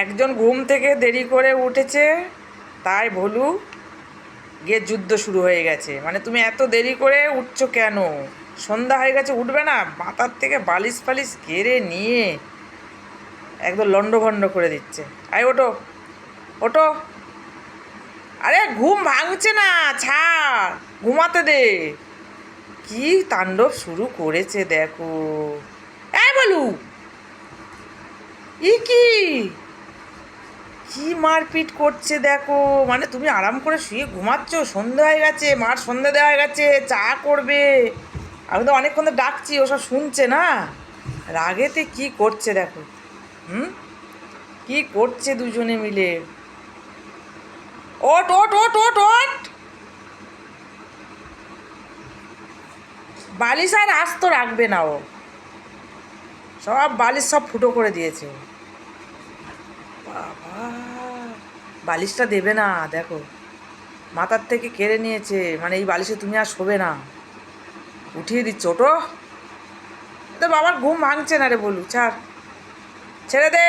একজন ঘুম থেকে দেরি করে উঠেছে, তাই ভলু গিয়ে যুদ্ধ শুরু হয়ে গেছে। মানে তুমি এত দেরি করে উঠছো কেন? সন্ধ্যা হয়ে গেছে, উঠবে না? মাথার থেকে বালিশ ফালিশ কেড়ে নিয়ে একদম লন্ডভন্ড করে দিচ্ছে। আয় ওঠো, ওঠো। আরে ঘুম ভাঙছে না, ছাড়, ঘুমাতে দে। কি তাণ্ডব শুরু করেছে দেখো। এই বলু, কি কি মারপিট করছে দেখো। মানে তুমি আরাম করে শুয়ে ঘুমাচ্ছ, সন্ধে হয়ে গেছে, মার সন্ধে দেওয়া হয়ে গেছে, চা করবে। আমি তো অনেকক্ষণ তো ডাকছি, ওসব শুনছে না। রাগেতে কি করছে দেখো। হুম, কি করছে দুজনে মিলে। ওট ওট ওট ওট ওট। বালিশ আর আস্ত রাখবে না ও, সব বালিশ সব ফুটো করে দিয়েছে ও। বাবা, বালিশটা দেবে না দেখো, মাথার থেকে কেড়ে নিয়েছে। মানে এই বালিশে তুমি আর শোবে না, উঠিয়ে দিচ্ছ। ওটো, তো বাবার ঘুম ভাঙছে না রে বলু, ছাড়, ছেড়ে দে।